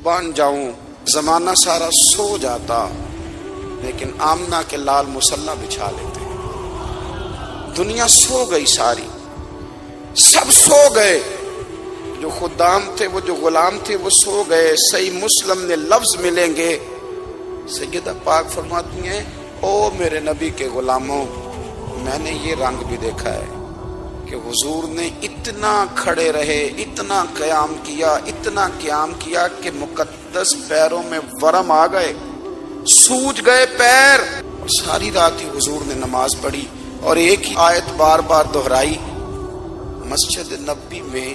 قربان جاؤں زمانہ سارا سو جاتا لیکن آمنہ کے لال مصلی بچھا لیتے. دنیا سو گئی ساری، سب سو گئے، جو خدام تھے وہ جو غلام تھے وہ سو گئے. صحیح مسلم میں لفظ ملیں گے، سیدہ پاک فرماتی ہیں او میرے نبی کے غلاموں، میں نے یہ رنگ بھی دیکھا ہے کہ حضور نے اتنا کھڑے رہے، اتنا قیام کیا، اتنا قیام کیا کہ مقدس پیروں میں ورم آ گئے، سوج گئے پیر. اور ساری رات ہی حضور نے نماز پڑھی اور ایک ہی آیت بار بار دہرائی. مسجد نبوی میں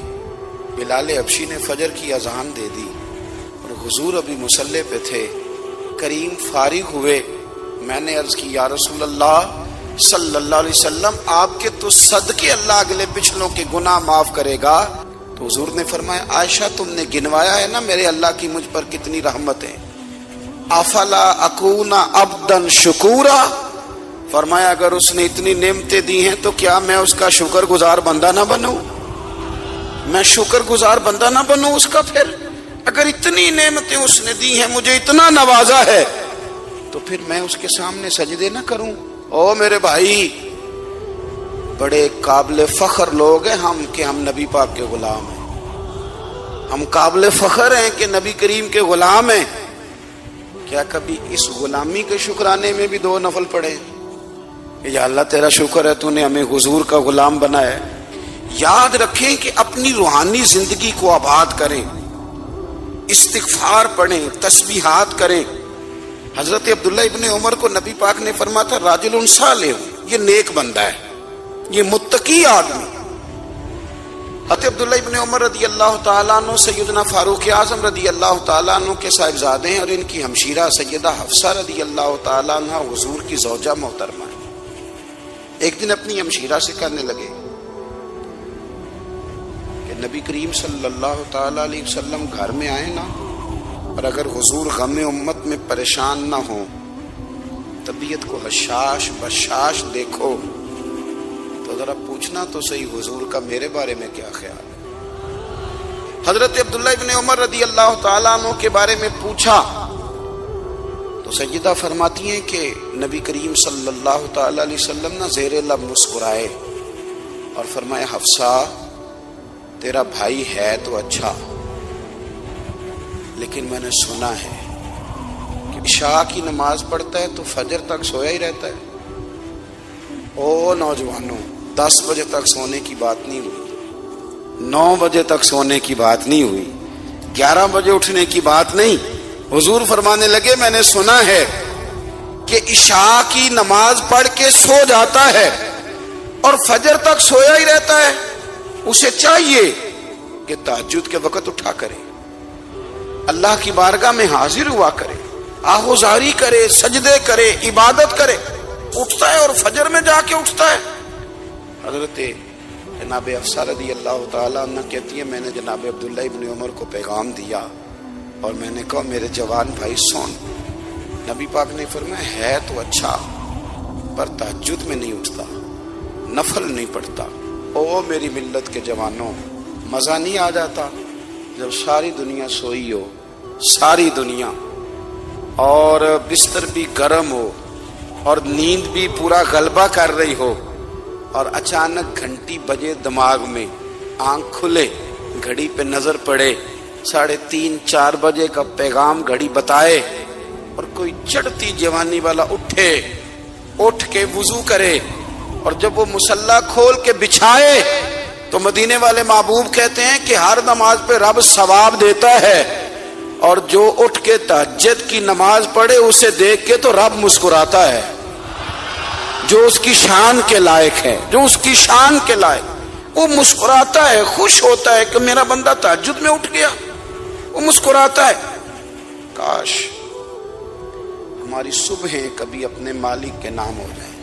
بلال حبشی نے فجر کی اذان دے دی اور حضور ابھی مصلی پہ تھے. کریم فارغ ہوئے، میں نے عرض کی یا رسول اللہ صلی اللہ علیہ وسلم آپ کے تو صدقے اللہ اگلے پچھلوں کے گناہ معاف کرے گا. تو حضور نے فرمایا عائشہ تم نے گنوایا ہے نا میرے اللہ کی مجھ پر کتنی رحمتیں. افلا اکون عبدا شکورا، فرمایا اگر اس نے اتنی نعمتیں دی ہیں تو کیا میں اس کا شکر گزار بندہ نہ بنوں؟ میں شکر گزار بندہ نہ بنوں اس کا؟ پھر اگر اتنی نعمتیں اس نے دی ہیں، مجھے اتنا نوازا ہے، تو پھر میں اس کے سامنے سجدے نہ کروں؟ او میرے بھائی، بڑے قابل فخر لوگ ہیں ہم کہ ہم نبی پاک کے غلام ہیں. ہم قابل فخر ہیں کہ نبی کریم کے غلام ہیں. کیا کبھی اس غلامی کے شکرانے میں بھی 2 نفل پڑھے کہ یا اللہ تیرا شکر ہے تو نے ہمیں حضور کا غلام بنایا ہے؟ یاد رکھیں کہ اپنی روحانی زندگی کو آباد کریں، استغفار پڑھیں، تسبیحات کریں. حضرت عبداللہ ابن عمر کو نبی پاک نے فرمایا تھا راجل صالح، یہ نیک بندہ ہے، یہ متقی آدمی. حضرت عبداللہ ابن عمر رضی اللہ تعالیٰ عنہ سیدنا فاروق اعظم رضی اللہ تعالیٰ عنہ کے صاحبزادے ہیں اور ان کی ہمشیرہ سیدہ حفصہ رضی اللہ تعالیٰ عنہ حضور کی زوجہ محترمہ ہے. ایک دن اپنی ہمشیرہ سے کہنے لگے کہ نبی کریم صلی اللہ تعالیٰ علیہ وسلم گھر میں آئے نا، اور اگر حضور غم امت میں پریشان نہ ہوں، طبیعت کو حشاش بشاش دیکھو، تو ذرا پوچھنا تو صحیح حضور کا میرے بارے میں کیا خیال ہے. حضرت عبداللہ ابن عمر رضی اللہ تعالیٰ عنہ کے بارے میں پوچھا تو سیدہ فرماتی ہیں کہ نبی کریم صلی اللہ تعالیٰ علیہ وسلم نہ زیر لب مسکرائے اور فرمایا حفصہ تیرا بھائی ہے تو اچھا، لیکن میں نے سنا ہے کہ عشاء کی نماز پڑھتا ہے تو فجر تک سویا ہی رہتا ہے. او نوجوانوں، 10 بجے تک سونے کی بات نہیں ہوئی، 9 بجے تک سونے کی بات نہیں ہوئی، 11 بجے اٹھنے کی بات نہیں. حضور فرمانے لگے میں نے سنا ہے کہ عشاء کی نماز پڑھ کے سو جاتا ہے اور فجر تک سویا ہی رہتا ہے. اسے چاہیے کہ تہجد کے وقت اٹھا کرے، اللہ کی بارگاہ میں حاضر ہوا کرے، آہوزاری کرے، سجدے کرے، عبادت کرے. اٹھتا ہے اور فجر میں جا کے اٹھتا ہے. حضرت جناب حفصہ رضی اللہ تعالیٰ عنہ کہتی ہے میں نے جناب عبداللہ ابن عمر کو پیغام دیا اور میں نے کہا میرے جوان بھائی سون. نبی پاک نے فرمایا ہے تو اچھا پر تہجد میں نہیں اٹھتا، نفل نہیں پڑھتا. او میری ملت کے جوانوں، مزہ نہیں آ جاتا جب ساری دنیا سوئی ہو، ساری دنیا، اور بستر بھی گرم ہو اور نیند بھی پورا غلبہ کر رہی ہو، اور اچانک گھنٹی بجے دماغ میں، آنکھ کھلے، گھڑی پہ نظر پڑے، 3:30 4 بجے کا پیغام گھڑی بتائے، اور کوئی چڑھتی جوانی والا اٹھ کے وضو کرے، اور جب وہ مصلی کھول کے بچھائے تو مدینے والے محبوب کہتے ہیں کہ ہر نماز پہ رب ثواب دیتا ہے، اور جو اٹھ کے تہجد کی نماز پڑھے اسے دیکھ کے تو رب مسکراتا ہے، جو اس کی شان کے لائق ہے، جو اس کی شان کے لائق، وہ مسکراتا ہے، خوش ہوتا ہے کہ میرا بندہ تہجد میں اٹھ گیا، وہ مسکراتا ہے. کاش ہماری صبحیں کبھی اپنے مالک کے نام ہو جائیں.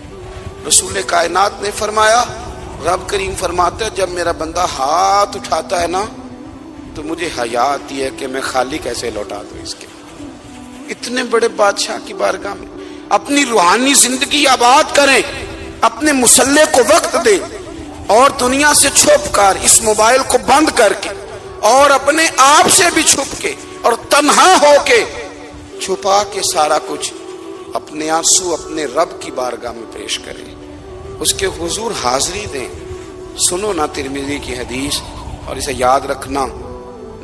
رسول کائنات نے فرمایا، رب کریم فرماتا ہے جب میرا بندہ ہاتھ اٹھاتا ہے نا تو مجھے حیا آتی ہے کہ میں خالی کیسے لوٹا دوں اس کے. اتنے بڑے بادشاہ کی بارگاہ میں اپنی روحانی زندگی آباد کریں، اپنے مصلی کو وقت دیں، اور دنیا سے چھپ کر اس موبائل کو بند کر کے اور اپنے آپ سے بھی چھپ کے اور تنہا ہو کے چھپا کے سارا کچھ اپنے آنسو اپنے رب کی بارگاہ میں پیش کرے، اس کے حضور حاضری دیں۔ سنو نا ترمذی کی حدیث، اور اسے یاد رکھنا،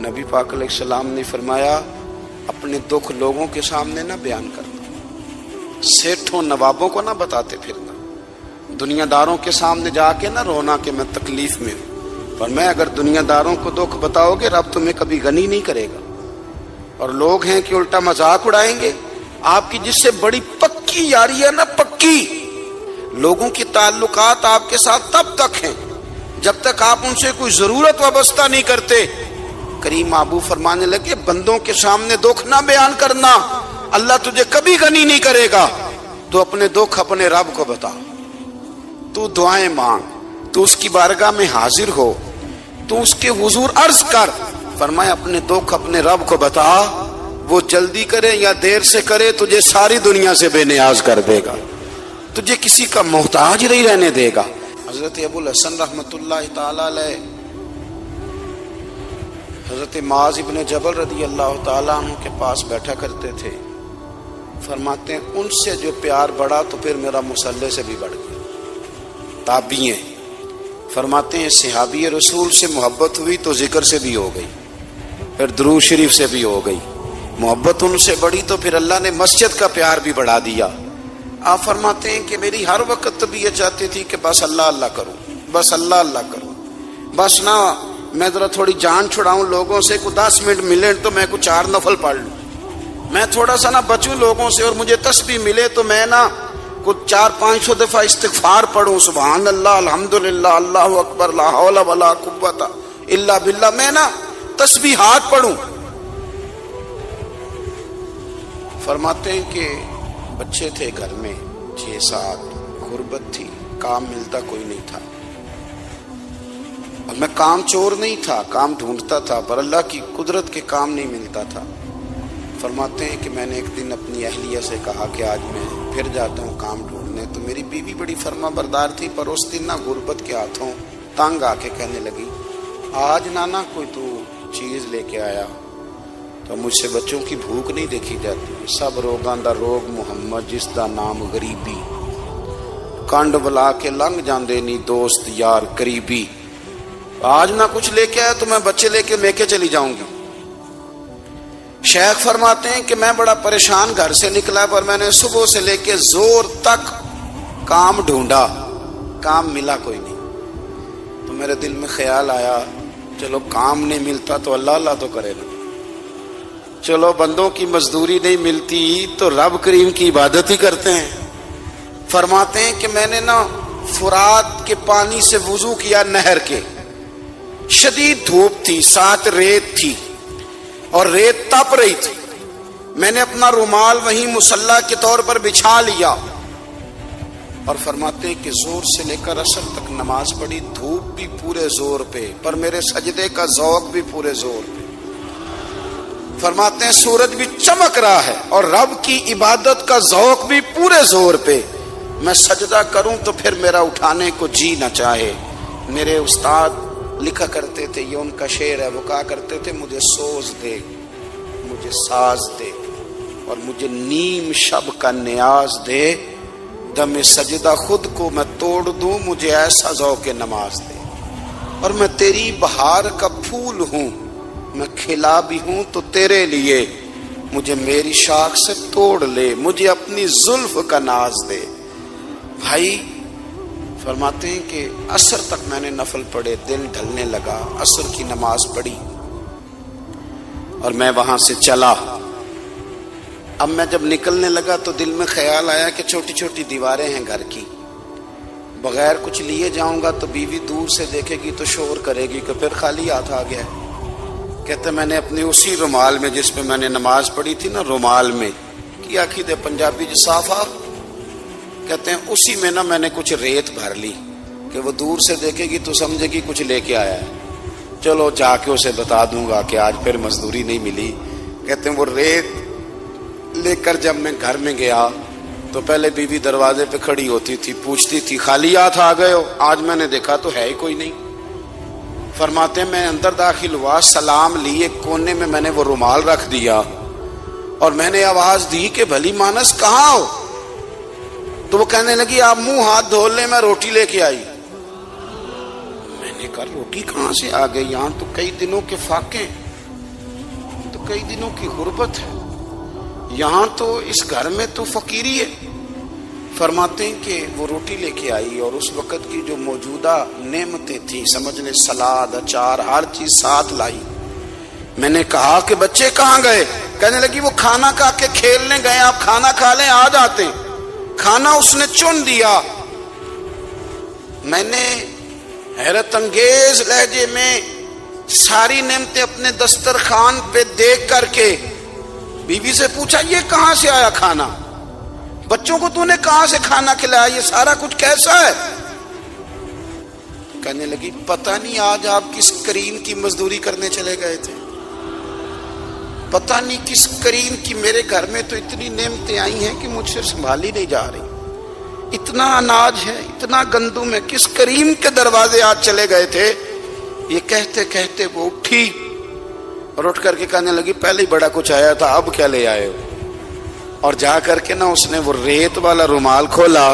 نبی پاک علیہ السلام نے فرمایا اپنے دکھ لوگوں کے سامنے نہ بیان کرنا، سیٹھوں نوابوں کو نہ بتاتے پھرنا، دنیا داروں کے سامنے جا کے نہ رونا کہ میں تکلیف میں ہوں۔ پر میں اگر دنیا داروں کو دکھ بتاؤ گے رب تمہیں کبھی غنی نہیں کرے گا، اور لوگ ہیں کہ الٹا مذاق اڑائیں گے۔ آپ کی جس سے بڑی پکی یاری ہے نا، پکی، لوگوں کی تعلقات آپ کے ساتھ تب تک ہیں جب تک آپ ان سے کوئی ضرورت وابستہ نہیں کرتے۔ کریم ابو فرمانے لگے بندوں کے سامنے دکھ نہ بیان کرنا، اللہ تجھے کبھی غنی نہیں کرے گا۔ تو اپنے دکھ اپنے رب کو بتا، تو دعائیں مانگ، تو اس کی بارگاہ میں حاضر ہو، تو اس کے حضور عرض کر۔ فرمایا اپنے دکھ اپنے رب کو بتا، وہ جلدی کرے یا دیر سے کرے تجھے ساری دنیا سے بے نیاز کر دے گا، تجھے کسی کا محتاج نہیں رہنے دے گا۔ حضرت ابو الحسن رحمۃ اللہ تعالی علیہ حضرت معاذ ابن جبل رضی اللہ تعالیٰ عنہ کے پاس بیٹھا کرتے تھے۔ فرماتے ہیں ان سے جو پیار بڑھا تو پھر میرا مصلی سے بھی بڑھ گیا۔ تابعی ہیں، فرماتے ہیں صحابی رسول سے محبت ہوئی تو ذکر سے بھی ہو گئی، پھر درود شریف سے بھی ہو گئی، محبت ان سے بڑھی تو پھر اللہ نے مسجد کا پیار بھی بڑھا دیا۔ آپ فرماتے ہیں کہ میری ہر وقت طبیعت چاہتی تھی کہ بس اللہ اللہ کروں، بس اللہ اللہ کروں، بس نہ میں ذرا تھوڑی جان چھڑاؤں لوگوں سے، کو 10 منٹ ملے تو میں کچھ 4 نفل پڑھ لوں، میں تھوڑا سا نہ بچوں لوگوں سے، اور مجھے تسبیح ملے تو میں نہ کچھ 400-500 دفعہ استغفار پڑھوں، سبحان اللہ، الحمدللہ، اللہ اکبر، لا حول ولا قوت الا باللہ، میں نہ تسبیحات پڑھوں۔ فرماتے ہیں کہ بچے تھے گھر میں 6-7، غربت تھی، کام ملتا کوئی نہیں تھا، اور میں کام چور نہیں تھا، کام ڈھونڈتا تھا، پر اللہ کی قدرت کے کام نہیں ملتا تھا۔ فرماتے ہیں کہ میں نے ایک دن اپنی اہلیہ سے کہا کہ آج میں پھر جاتا ہوں کام ڈھونڈنے، تو میری بیوی بڑی فرما بردار تھی، پر اس دن نہ غربت کے ہاتھوں تنگ آ کے کہنے لگی آج نانا کوئی تو چیز لے کے آیا، تو مجھ سے بچوں کی بھوک نہیں دیکھی جاتی، سب روگاں دا روگ محمد جس دا نام غریبی، کنڈ بلا کے لنگ جاندے نی دوست یار قریبی، آج نہ کچھ لے کے آیا تو میں بچے لے کے میکے چلی جاؤں گی۔ شیخ فرماتے ہیں کہ میں بڑا پریشان گھر سے نکلا، پر میں نے صبح سے لے کے زور تک کام ڈھونڈا، کام ملا کوئی نہیں، تو میرے دل میں خیال آیا چلو کام نہیں ملتا تو اللہ اللہ تو کرے نا، چلو بندوں کی مزدوری نہیں ملتی تو رب کریم کی عبادت ہی کرتے ہیں۔ فرماتے ہیں کہ میں نے نا فرات کے پانی سے وضو کیا، نہر کے، شدید دھوپ تھی، ساتھ ریت تھی اور ریت تپ رہی تھی، میں نے اپنا رومال وہیں مصلی کے طور پر بچھا لیا، اور فرماتے ہیں کہ زور سے لے کر عصر تک نماز پڑھی، دھوپ بھی پورے زور پہ، پر میرے سجدے کا ذوق بھی پورے زور پہ۔ فرماتے ہیں سورج بھی چمک رہا ہے اور رب کی عبادت کا ذوق بھی پورے زور پہ، میں سجدہ کروں تو پھر میرا اٹھانے کو جی نہ چاہے۔ میرے استاد لکھا کرتے تھے، یہ ان کا شعر ہے، وہ کہا کرتے تھے مجھے سوز دے، مجھے ساز دے، اور مجھے نیم شب کا نیاز دے، دم سجدہ خود کو میں توڑ دوں، مجھے ایسا ذوق نماز دے، اور میں تیری بہار کا پھول ہوں، میں کھلا بھی ہوں تو تیرے لیے، مجھے میری شاخ سے توڑ لے، مجھے اپنی زلف کا ناز دے۔ بھائی فرماتے ہیں کہ عصر تک میں نے نفل پڑھے، دل ڈھلنے لگا، عصر کی نماز پڑھی اور میں وہاں سے چلا۔ اب میں جب نکلنے لگا تو دل میں خیال آیا کہ چھوٹی چھوٹی دیواریں ہیں گھر کی، بغیر کچھ لیے جاؤں گا تو بیوی دور سے دیکھے گی تو شور کرے گی کہ پھر خالی ہاتھ آ گیا۔ کہتے میں نے اپنے اسی رومال میں جس پہ میں نے نماز پڑھی تھی نا، رومال میں کی آخی دے پنجابی جو صافہ کہتے ہیں، اسی میں نا میں نے کچھ ریت بھر لی کہ وہ دور سے دیکھے گی تو سمجھے گی کچھ لے کے آیا ہے، چلو جا کے اسے بتا دوں گا کہ آج پھر مزدوری نہیں ملی۔ کہتے ہیں وہ ریت لے کر جب میں گھر میں گیا تو پہلے بیوی دروازے پہ کھڑی ہوتی تھی، پوچھتی تھی خالی ہاتھ آ گئے ہو؟ آج میں نے دیکھا تو ہے ہی کوئی نہیں۔ فرماتے ہیں میں اندر داخل ہوا, سلام لی, ایک کونے میں میں نے وہ رومال رکھ دیا اور میں نے آواز دی کہ بھلی مانس کہاں ہو؟ تو وہ کہنے لگی آپ منہ ہاتھ دھو لیں, میں روٹی لے کے آئی. میں نے کہا روٹی کہاں سے آ گئی؟ یہاں تو کئی دنوں کے فاقے, تو کئی دنوں کی غربت ہے, یہاں تو اس گھر میں تو فقیری ہے. فرماتے ہیں کہ وہ روٹی لے کے آئی اور اس وقت کی جو موجودہ نعمتیں تھیں, سمجھ لیں سلاد, اچار, ہر چیز ساتھ لائی. میں نے کہا کہ بچے کہاں گئے؟ کہنے لگی وہ کھانا کھا کے کھیلنے گئے, آپ کھانا کھا لیں آ جاتے ہیں. کھانا اس نے چن دیا. میں نے حیرت انگیز لہجے میں ساری نعمتیں اپنے دسترخوان پہ دیکھ کر کے بیوی سے پوچھا یہ کہاں سے آیا کھانا؟ بچوں کو تو نے کہاں سے کھانا کھلایا؟ یہ سارا کچھ کیسا ہے؟ کہنے لگی پتہ نہیں آج آپ کس کریم کی مزدوری کرنے چلے گئے تھے, پتہ نہیں کس کریم کی. میرے گھر میں تو اتنی نعمتیں آئی ہیں کہ مجھ سے سنبھالی نہیں جا رہی, اتنا اناج ہے, اتنا گندم ہے, کس کریم کے دروازے آج چلے گئے تھے؟ یہ کہتے کہتے وہ اٹھی اور اٹھ کر کے کہنے لگی پہلے ہی بڑا کچھ آیا تھا, اب کیا لے آئے ہو؟ اور جا کر کے نا اس نے وہ ریت والا رومال کھولا.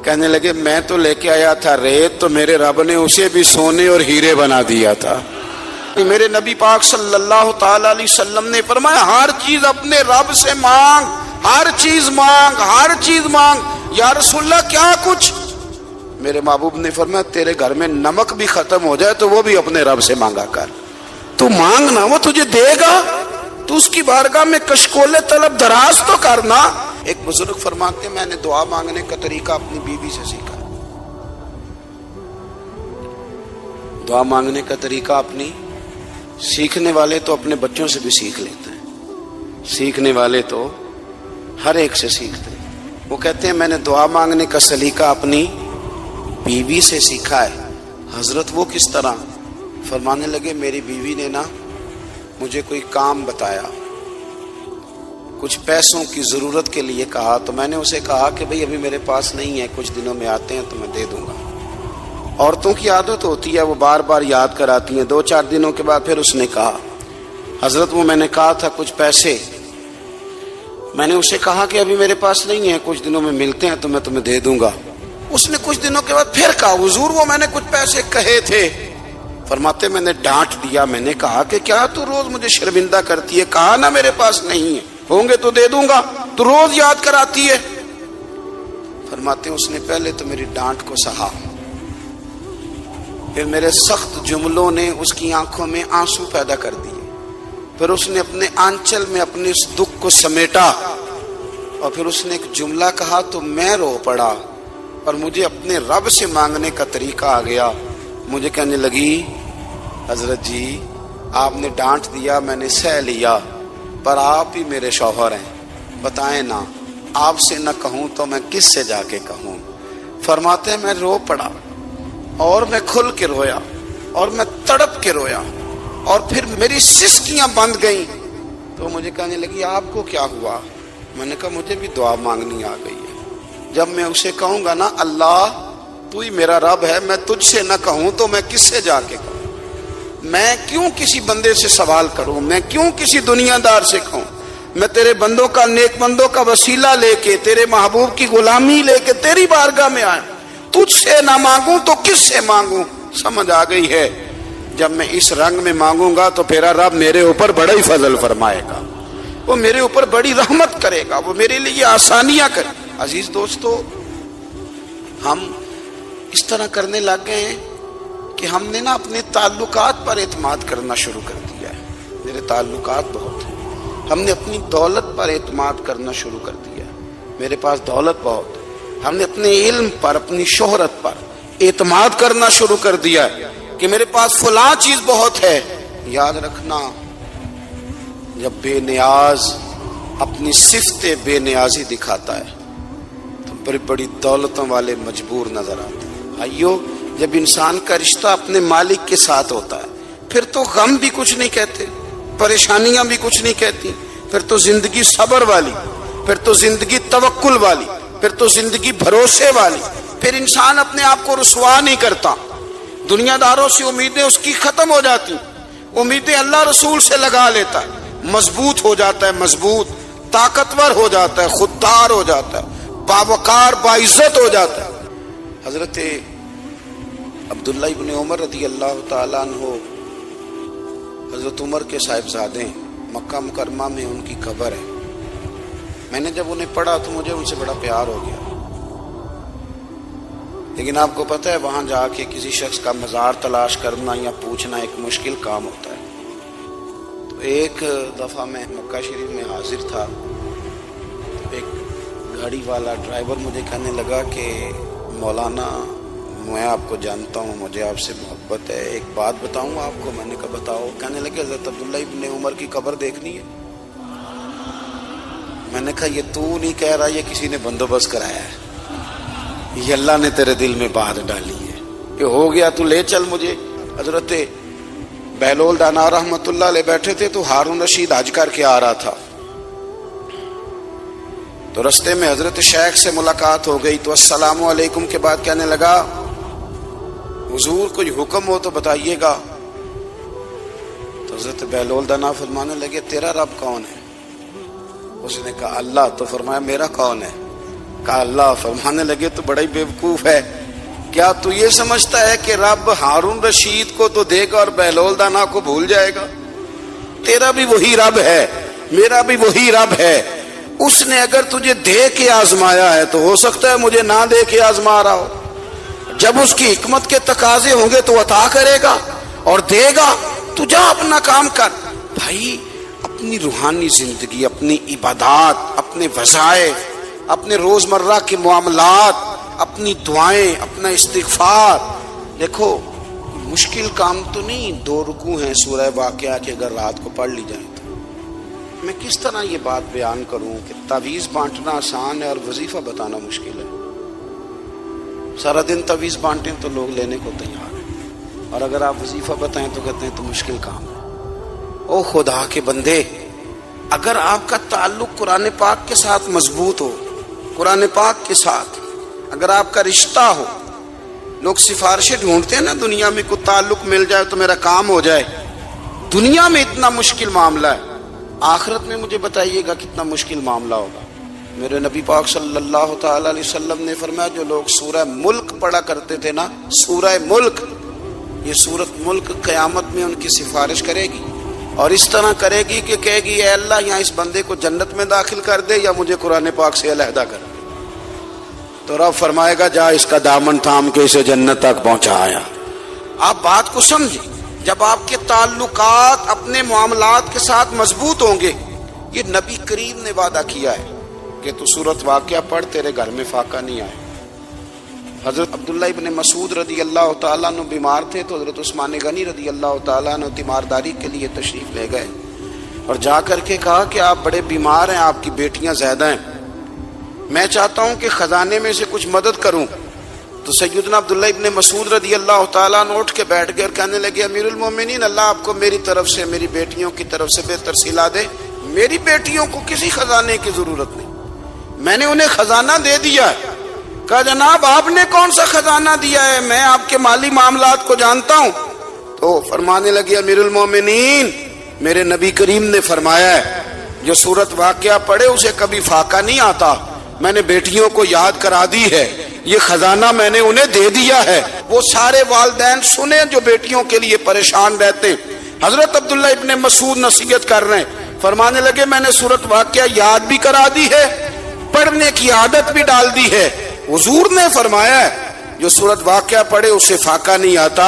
کہنے لگے میں تو لے کے آیا تھا ریت, تو میرے رب نے اسے بھی سونے اور ہیرے بنا دیا تھا. میرے نبی پاک صلی اللہ تعالی علیہ وسلم نے فرمایا ہر چیز اپنے رب سے مانگ, ہر چیز مانگ, ہر چیز مانگ. یا رسول اللہ کیا کچھ؟ میرے محبوب نے فرمایا تیرے گھر میں نمک بھی ختم ہو جائے تو وہ بھی اپنے رب سے مانگا کر. تو مانگنا, وہ تجھے دے گا, تو اس کی بارگاہ میں کشکول طلب دراز تو کرنا. ایک بزرگ فرماتے ہیں میں نے دعا مانگنے کا طریقہ اپنی بیوی سے سیکھا. دعا مانگنے کا طریقہ اپنی, سیکھنے والے تو اپنے بچوں سے بھی سیکھ لیتے ہیں, سیکھنے والے تو ہر ایک سے سیکھتے ہیں. وہ کہتے ہیں میں نے دعا مانگنے کا سلیقہ اپنی بیوی سے سیکھا ہے. حضرت وہ کس طرح؟ فرمانے لگے میری بیوی نے نا مجھے کوئی کام بتایا, کچھ پیسوں کی ضرورت کے لیے کہا, تو میں نے اسے کہا کہ بھئی ابھی میرے پاس نہیں ہے, کچھ دنوں میں آتے ہیں تو میں دے دوں گا. عورتوں کی عادت ہوتی ہے وہ بار بار یاد کراتی ہیں. 2-4 دنوں کے بعد پھر اس نے کہا حضرت وہ میں نے کہا تھا کچھ پیسے, میں نے اسے کہا کہ ابھی میرے پاس نہیں ہے, کچھ دنوں میں ملتے ہیں تو میں تمہیں دے دوں گا. اس نے کچھ دنوں کے بعد پھر کہا حضور وہ میں نے کچھ پیسے کہے تھے. فرماتے میں نے ڈانٹ دیا, میں نے کہا کہ کیا تو روز مجھے شرمندہ کرتی ہے, کہا نا میرے پاس نہیں ہے, ہوں گے تو دے دوں گا, تو روز یاد کراتی ہے. فرماتے اس نے پہلے تو میری ڈانٹ کو سہا, پھر میرے سخت جملوں نے اس کی آنکھوں میں آنسو پیدا کر دیے, پھر اس نے اپنے آنچل میں اپنے اس دکھ کو سمیٹا, اور پھر اس نے ایک جملہ کہا تو میں رو پڑا اور مجھے اپنے رب سے مانگنے کا طریقہ آ گیا. مجھے کہنے لگی حضرت جی آپ نے ڈانٹ دیا, میں نے سہ لیا, پر آپ ہی میرے شوہر ہیں, بتائیں نا آپ سے نہ کہوں تو میں کس سے جا کے کہوں. فرماتے ہیں میں رو پڑا اور میں کھل کے رویا اور میں تڑپ کے رویا, اور پھر میری سسکیاں بند گئیں. تو مجھے کہنے لگی آپ کو کیا ہوا؟ میں نے کہا مجھے بھی دعا مانگنی آ گئی ہے. جب میں اسے کہوں گا نا اللہ تو ہی میرا رب ہے, میں تجھ سے نہ کہوں تو میں کس سے جا کے کہوں؟ میں کیوں کسی بندے سے سوال کروں, میں کیوں کسی دنیا دار سے کہوں؟ میں تیرے بندوں کا, نیک بندوں کا وسیلہ لے کے, تیرے محبوب کی غلامی لے کے تیری بارگاہ میں آیا, تجھ سے نہ مانگوں تو کس سے مانگوں؟ سمجھ آ گئی ہے جب میں اس رنگ میں مانگوں گا تو پھر رب میرے اوپر بڑا ہی فضل فرمائے گا, وہ میرے اوپر بڑی رحمت کرے گا, وہ میرے لیے آسانیاں کرے. عزیز دوستو ہم اس طرح کرنے لگ گئے ہیں کہ ہم نے نا اپنے تعلقات پر اعتماد کرنا شروع کر دیا ہے. میرے تعلقات بہت ہیں, ہم نے اپنی دولت پر اعتماد کرنا شروع کر دیا ہے, میرے پاس دولت بہت ہے. ہم نے اپنے علم پر, اپنی شہرت پر اعتماد کرنا شروع کر دیا ہے کہ میرے پاس فلاں چیز بہت ہے. یاد رکھنا جب بے نیاز اپنی صفت بے نیازی دکھاتا ہے تو بڑی بڑی دولتوں والے مجبور نظر آتے ہیں. بھائیو جب انسان کا رشتہ اپنے مالک کے ساتھ ہوتا ہے پھر تو غم بھی کچھ نہیں کہتے, پریشانیاں بھی کچھ نہیں کہتی, پھر تو زندگی صبر والی, پھر تو زندگی توکل والی, پھر تو زندگی بھروسے والی, پھر انسان اپنے آپ کو رسوا نہیں کرتا. دنیا داروں سے امیدیں اس کی ختم ہو جاتی، امیدیں اللہ رسول سے لگا لیتا ہے، مضبوط ہو جاتا ہے، مضبوط، طاقتور ہو جاتا ہے، خوددار ہو جاتا ہے، باوقار باعزت ہو جاتا ہے۔ حضرت عبداللہ ابن عمر رضی اللہ تعالیٰ عنہ حضرت عمر کے صاحبزادے، مکہ مکرمہ میں ان کی قبر ہے۔ میں نے جب انہیں پڑھا تو مجھے ان سے بڑا پیار ہو گیا، لیکن آپ کو پتہ ہے وہاں جا کے کسی شخص کا مزار تلاش کرنا یا پوچھنا ایک مشکل کام ہوتا ہے۔ تو ایک دفعہ میں مکہ شریف میں حاضر تھا، ایک گاڑی والا ڈرائیور مجھے کہنے لگا کہ مولانا میں آپ کو جانتا ہوں، مجھے آپ سے محبت ہے، ایک بات بتاؤں آپ کو۔ میں نے کہا بتاؤ۔ کہنے لگے حضرت عبداللہ ابن عمر کی قبر دیکھنی ہے۔ میں نے کہا یہ تو نہیں کہہ رہا، یہ کسی نے بندوبست کرایا ہے، یہ اللہ نے تیرے دل میں بات ڈالی ہے، یہ ہو گیا تو لے چل مجھے۔ حضرت بہلول دانا رحمت اللہ علیہ بیٹھے تھے، تو ہارون رشید حج کر کے آ رہا تھا، تو رستے میں حضرت شیخ سے ملاقات ہو گئی، تو السلام علیکم کے بعد کہنے لگا حضور کوئی حکم ہو تو بتائیے گا۔ تو حضرت بہلول دانا فرمانے لگے تیرا رب کون ہے؟ اس نے کہا اللہ۔ تو فرمایا میرا کون ہے؟ کہا اللہ۔ فرمانے لگے تو بڑا ہی بیوقوف ہے، کیا تو یہ سمجھتا ہے کہ رب ہارون رشید کو تو دے گا اور بہلول دانا کو بھول جائے گا؟ تیرا بھی وہی رب ہے، میرا بھی وہی رب ہے۔ اس نے اگر تجھے دے کے آزمایا ہے تو ہو سکتا ہے مجھے نہ دے کے آزما رہا ہو۔ جب اس کی حکمت کے تقاضے ہوں گے تو عطا کرے گا اور دے گا، تو جا اپنا کام کر۔ بھائی اپنی روحانی زندگی، اپنی عبادات، اپنے وظائف، اپنے روزمرہ کے معاملات، اپنی دعائیں، اپنا استغفار، دیکھو مشکل کام تو نہیں 2 رکوع ہیں سورہ واقعہ کے، اگر رات کو پڑھ لی جائیں تو میں کس طرح یہ بات بیان کروں کہ تعویذ بانٹنا آسان ہے اور وظیفہ بتانا مشکل ہے۔ سارا دن تعویذ بانٹیں تو لوگ لینے کو تیار ہیں، اور اگر آپ وظیفہ بتائیں تو کہتے ہیں تو مشکل کام ہے۔ او خدا کے بندے، اگر آپ کا تعلق قرآن پاک کے ساتھ مضبوط ہو، قرآن پاک کے ساتھ اگر آپ کا رشتہ ہو، لوگ سفارشیں ڈھونڈتے ہیں نا دنیا میں، کوئی تعلق مل جائے تو میرا کام ہو جائے۔ دنیا میں اتنا مشکل معاملہ ہے، آخرت میں مجھے بتائیے گا کتنا مشکل معاملہ ہوگا۔ میرے نبی پاک صلی اللہ تعالی علیہ وسلم نے فرمایا جو لوگ سورہ ملک پڑھا کرتے تھے نا، سورہ ملک، یہ سورت ملک قیامت میں ان کی سفارش کرے گی، اور اس طرح کرے گی کہ کہے گی اے اللہ یہاں اس بندے کو جنت میں داخل کر دے یا مجھے قرآن پاک سے علیحدہ کر دے۔ تو رب فرمائے گا جا اس کا دامن تھام کے اسے جنت تک پہنچایا۔ آپ بات کو سمجھیں، جب آپ کے تعلقات اپنے معاملات کے ساتھ مضبوط ہوں گے، یہ نبی کریم نے وعدہ کیا ہے کہ تو سورت واقعہ پڑھ تیرے گھر میں فاقہ نہیں آئے۔ حضرت عبداللہ ابن مسعود رضی اللہ تعالیٰ عنہ بیمار تھے، تو حضرت عثمان غنی رضی اللہ تعالیٰ عنہ تیمارداری کے لیے تشریف لے گئے اور جا کر کے کہا کہ آپ بڑے بیمار ہیں، آپ کی بیٹیاں زیادہ ہیں، میں چاہتا ہوں کہ خزانے میں سے کچھ مدد کروں۔ تو سیدنا عبداللہ ابن مسعود رضی اللہ تعالیٰ عنہ اٹھ کے بیٹھ گئے اور کہنے لگے امیر المومنین، اللہ آپ کو میری طرف سے، میری بیٹیوں کی طرف سے بہتر صلہ دے، میری بیٹیوں کو کسی خزانے کی ضرورت نہیں، میں نے انہیں خزانہ دے دیا ہے۔ کہا جناب آپ نے کون سا خزانہ دیا ہے، میں آپ کے مالی معاملات کو جانتا ہوں۔ تو فرمانے لگے امیر المومنین، میرے نبی کریم نے فرمایا ہے جو سورت واقعہ پڑھے اسے کبھی فاقہ نہیں آتا، میں نے بیٹیوں کو یاد کرا دی ہے، یہ خزانہ میں نے انہیں دے دیا ہے۔ وہ سارے والدین سنیں جو بیٹیوں کے لیے پریشان رہتے ہیں۔ حضرت عبداللہ ابن مسعود نصیحت کر رہے ہیں، فرمانے لگے میں نے سورت واقعہ یاد بھی کرا دی ہے، پڑھنے کی عادت بھی ڈال دی ہے۔ حضور نے فرمایا ہے جو سورت واقعہ پڑھے اسے فاقہ نہیں آتا۔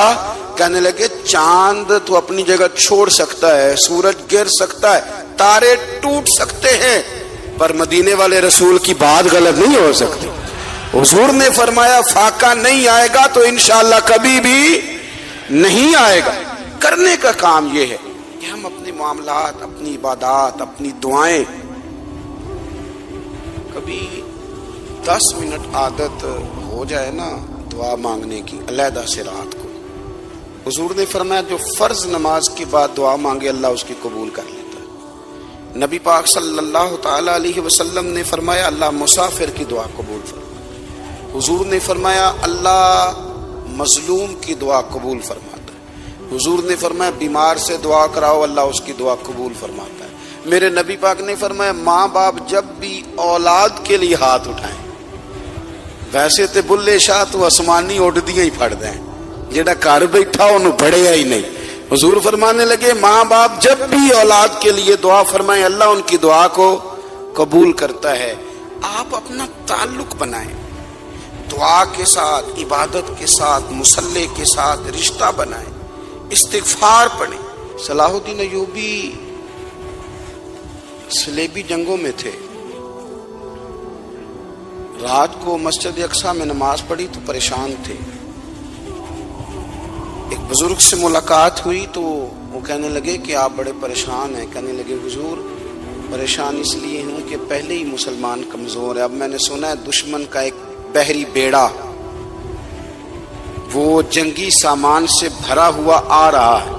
کہنے لگے چاند تو اپنی جگہ چھوڑ سکتا ہے، سورج گر سکتا ہے، تارے ٹوٹ سکتے ہیں، پر مدینے والے رسول کی بات غلط نہیں ہو سکتی۔ حضور نے فرمایا فاقہ نہیں آئے گا تو انشاءاللہ کبھی بھی نہیں آئے گا۔ کرنے کا کام یہ ہے کہ ہم اپنے معاملات، اپنی عبادات، اپنی دعائیں، کبھی 10 منٹ عادت ہو جائے نا دعا مانگنے کی علیحدہ سے رات کو۔ حضور نے فرمایا جو فرض نماز کے بعد دعا مانگے اللہ اس کی قبول کر لیتا ہے۔ نبی پاک صلی اللہ تعالی علیہ وسلم نے فرمایا اللہ مسافر کی دعا قبول فرمائے۔ حضور نے فرمایا اللہ مظلوم کی دعا قبول فرماتا ہے۔ حضور نے فرمایا بیمار سے دعا کراؤ، اللہ اس کی دعا قبول فرماتا ہے۔ میرے نبی پاک نے فرمایا ماں باپ جب بھی اولاد کے لیے ہاتھ اٹھائیں، ویسے تے بلے شاہ تو آسمانی اڈدیاں ہی پھڑ دیں، جیڑا گھر بیٹھا انہوں بڑھیا ہی نہیں۔ حضور فرمانے لگے ماں باپ جب بھی اولاد کے لیے دعا فرمائیں، اللہ ان کی دعا کو قبول کرتا ہے۔ آپ اپنا تعلق بنائیں، دعا کے ساتھ، عبادت کے ساتھ، مصلی کے ساتھ رشتہ بنائیں، استغفار پڑھیں۔ صلاح الدین ایوبی صلیبی جنگوں میں تھے، رات کو مسجد اقصی میں نماز پڑھی تو پریشان تھے۔ ایک بزرگ سے ملاقات ہوئی تو وہ کہنے لگے کہ آپ بڑے پریشان ہیں۔ کہنے لگے حضور پریشان اس لیے ہوں کہ پہلے ہی مسلمان کمزور ہے، اب میں نے سنا ہے دشمن کا ایک بحری بیڑا وہ جنگی سامان سے بھرا ہوا آ رہا ہے،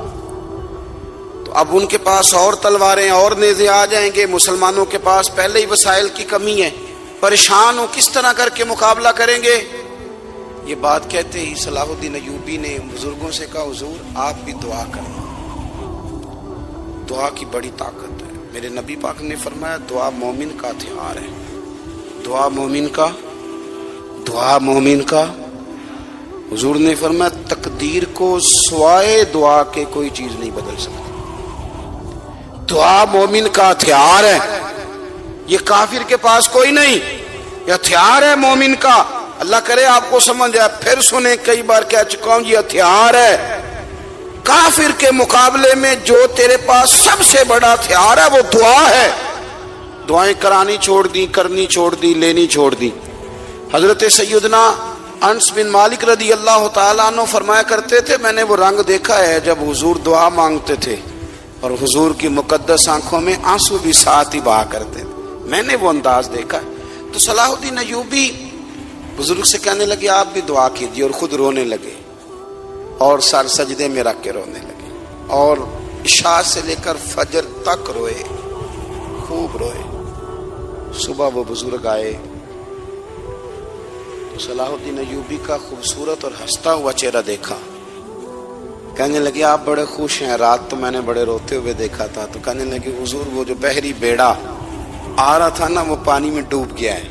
تو اب ان کے پاس اور تلواریں اور نیزے آ جائیں گے، مسلمانوں کے پاس پہلے ہی وسائل کی کمی ہے، پریشان ہو کس طرح کر کے مقابلہ کریں گے۔ یہ بات کہتے ہی صلاح الدین ایوبی نے بزرگوں سے کہا حضور آپ بھی دعا کریں، دعا کی بڑی طاقت ہے۔ میرے نبی پاک نے فرمایا دعا مومن کا ہتھیار ہے، دعا مومن کا۔ حضور نے فرمایا تقدیر کو سوائے دعا کے کوئی چیز نہیں بدل سکتی، دعا مومن کا ہتھیار ہے، یہ کافر کے پاس کوئی نہیں، یہ ہتھیار ہے مومن کا۔ اللہ کرے آپ کو سمجھ آئے، پھر سنیں، کئی بار کہہ چکا ہوں یہ ہتھیار ہے۔ کافر کے مقابلے میں جو تیرے پاس سب سے بڑا ہتھیار ہے وہ دعا ہے۔ دعائیں کرانی چھوڑ دی، کرنی چھوڑ دی، لینی چھوڑ دی۔ حضرت سیدنا انس بن مالک رضی اللہ تعالیٰ عنہ فرمایا کرتے تھے میں نے وہ رنگ دیکھا ہے جب حضور دعا مانگتے تھے اور حضور کی مقدس آنکھوں میں آنسو بھی ساتھ ہی بہا کرتے تھے، میں نے وہ انداز دیکھا ہے۔ تو صلاح الدین ایوبی بزرگ سے کہنے لگے آپ بھی دعا کیجیے، اور خود رونے لگے اور سر سجدے میں رکھ کے رونے لگے، اور عشاء سے لے کر فجر تک روئے، خوب روئے۔ صبح وہ بزرگ آئے تو صلاح الدین ایوبی کا خوبصورت اور ہنستا ہوا چہرہ دیکھا، کہنے لگے آپ بڑے خوش ہیں، رات تو میں نے بڑے روتے ہوئے دیکھا تھا۔ تو کہنے لگے حضور وہ جو بحری بیڑا آ رہا تھا نا وہ پانی میں ڈوب گیا ہے،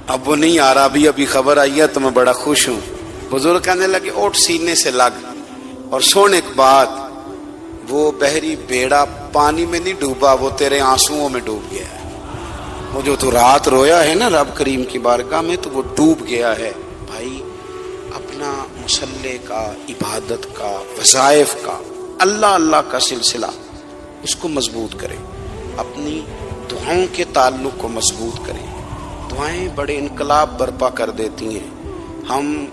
اب وہ نہیں آ رہا، ابھی خبر آئی ہے تو میں بڑا خوش ہوں۔ بزرگ کہنے لگے اوٹ سینے سے لگ، اور سن ایک بات، وہ بحری بیڑا پانی میں نہیں ڈوبا، وہ تیرے آنسوؤں میں ڈوب گیا ہے۔ وہ جو تو رات رویا ہے نا رب کریم کی بارگاہ میں تو وہ ڈوب گیا ہے۔ بھائی اپنا مصلی کا، عبادت کا، وظائف کا، اللہ کا سلسلہ اس کو مضبوط کریں، اپنی دعاؤں کے تعلق کو مضبوط کریں۔ دعائیں بڑے انقلاب برپا کر دیتی ہیں۔ ہم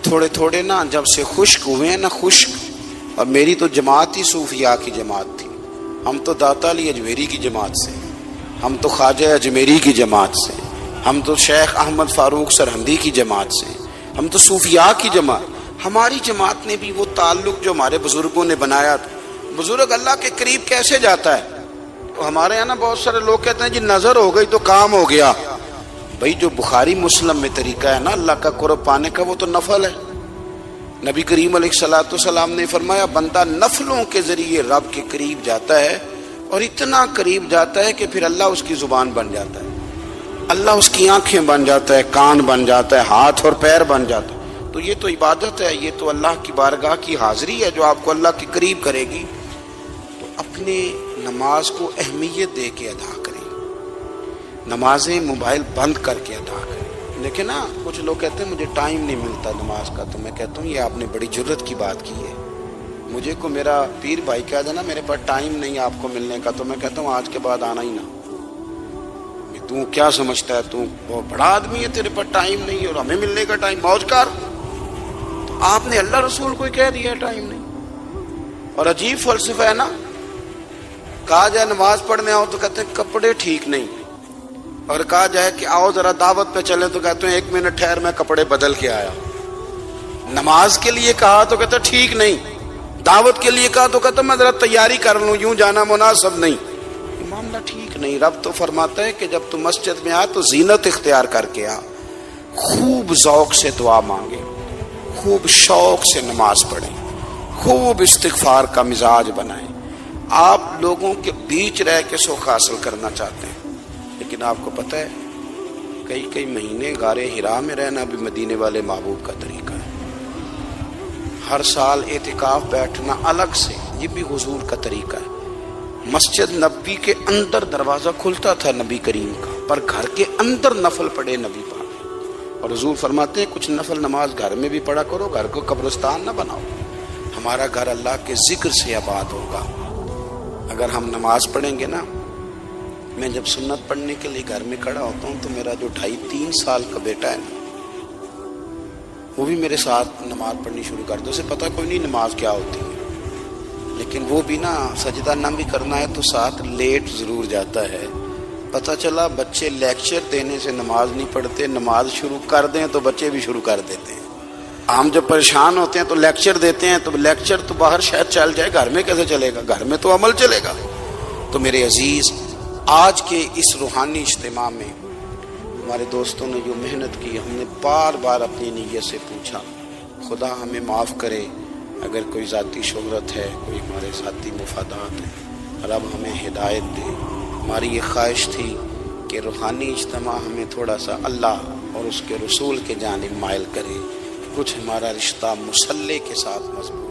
تھوڑے نا جب سے خشک ہوئے ہیں نا، خشک، اور میری تو جماعت ہی صوفیاء کی جماعت تھی، ہم تو داتا علی اجمیری کی جماعت سے، ہم تو خواجہ اجمیری کی جماعت سے، ہم تو شیخ احمد فاروق سرہندی کی جماعت سے، ہم تو صوفیاء کی جماعت۔ ہماری جماعت نے بھی وہ تعلق جو ہمارے بزرگوں نے بنایا تھا۔ بزرگ اللہ کے قریب کیسے جاتا ہے؟ تو ہمارے یہاں نا بہت سارے لوگ کہتے ہیں جی نظر ہو گئی تو کام ہو گیا۔ بھائی جو بخاری مسلم میں طریقہ ہے نا اللہ کا قرب پانے کا وہ تو نفل ہے۔ نبی کریم علیہ الصلوۃ والسلام نے فرمایا بندہ نفلوں کے ذریعے رب کے قریب جاتا ہے، اور اتنا قریب جاتا ہے کہ پھر اللہ اس کی زبان بن جاتا ہے، اللہ اس کی آنکھیں بن جاتا ہے، کان بن جاتا ہے، ہاتھ اور پیر بن جاتا ہے۔ تو یہ تو عبادت ہے، یہ تو اللہ کی بارگاہ کی حاضری ہے جو آپ کو اللہ کے قریب کرے گی۔ تو اپنے نماز کو اہمیت دے کے ادا کریں، نمازیں موبائل بند کر کے ادا کریں۔ لیکن نا کچھ لوگ کہتے ہیں مجھے ٹائم نہیں ملتا نماز کا، تو میں کہتا ہوں یہ آپ نے بڑی جرت کی بات کی ہے۔ مجھے کو میرا پیر بھائی کہہ دینا میرے پاس ٹائم نہیں آپ کو ملنے کا، تو میں کہتا ہوں آج کے بعد آنا ہی نہ۔ تو کیا سمجھتا ہے تو بہت بڑا آدمی ہے، تیرے پاس ٹائم نہیں ہے اور ہمیں ملنے کا ٹائم، موج کر۔ تو آپ نے اللہ رسول کو کہہ دیا ٹائم نہیں۔ اور عجیب فلسفہ ہے نا، کہا جائے نماز پڑھنے آؤ تو کہتے ہیں کپڑے ٹھیک نہیں، اور کہا جائے کہ آؤ ذرا دعوت پہ چلے تو کہتے ہیں 1 منٹ ٹھہر میں کپڑے بدل کے آیا۔ نماز کے لیے کہا تو کہتے ہیں ٹھیک نہیں، دعوت کے لیے کہا تو کہتا میں ذرا تیاری کر لوں، یوں جانا مناسب نہیں۔ یہ معاملہ ٹھیک نہیں۔ رب تو فرماتا ہے کہ جب تم مسجد میں آ تو زینت اختیار کر کے آ، خوب ذوق سے دعا مانگے، خوب شوق سے نماز پڑھیں، خوب استغفار کا مزاج بنائیں۔ آپ لوگوں کے بیچ رہ کے سکھ حاصل کرنا چاہتے ہیں، لیکن آپ کو پتہ ہے کئی مہینے غار حرا میں رہنا بھی مدینے والے محبوب کا طریقہ ہے۔ ہر سال اعتکاف بیٹھنا الگ سے، یہ بھی حضور کا طریقہ ہے۔ مسجد نبی کے اندر دروازہ کھلتا تھا نبی کریم کا، پر گھر کے اندر نفل پڑھے نبی پاک، اور حضور فرماتے ہیں کچھ نفل نماز گھر میں بھی پڑھا کرو، گھر کو قبرستان نہ بناؤ۔ ہمارا گھر اللہ کے ذکر سے آباد ہوگا اگر ہم نماز پڑھیں گے نا۔ میں جب سنت پڑھنے کے لیے گھر میں کھڑا ہوتا ہوں تو میرا جو 2.5-3 سال کا بیٹا ہے نا، وہ بھی میرے ساتھ نماز پڑھنی شروع کر دے۔ اسے پتہ کوئی نہیں نماز کیا ہوتی ہے، لیکن وہ بھی نا سجدہ نہ بھی کرنا ہے تو ساتھ لیٹ ضرور جاتا ہے۔ پتہ چلا بچے لیکچر دینے سے نماز نہیں پڑھتے، نماز شروع کر دیں تو بچے بھی شروع کر دیتے ہیں۔ ہم جب پریشان ہوتے ہیں تو لیکچر دیتے ہیں، تو لیکچر تو باہر شاید چل جائے، گھر میں کیسے چلے گا؟ گھر میں تو عمل چلے گا۔ تو میرے عزیز، آج کے اس روحانی اجتماع میں ہمارے دوستوں نے جو محنت کی، ہم نے بار بار اپنی نیت سے پوچھا، خدا ہمیں معاف کرے اگر کوئی ذاتی شہرت ہے، کوئی ہمارے ذاتی مفادات ہیں، رب ہمیں ہدایت دے۔ ہماری یہ خواہش تھی کہ روحانی اجتماع ہمیں تھوڑا سا اللہ اور اس کے رسول کے جانب مائل کرے، کچھ ہمارا رشتہ مصلی کے ساتھ مضبوط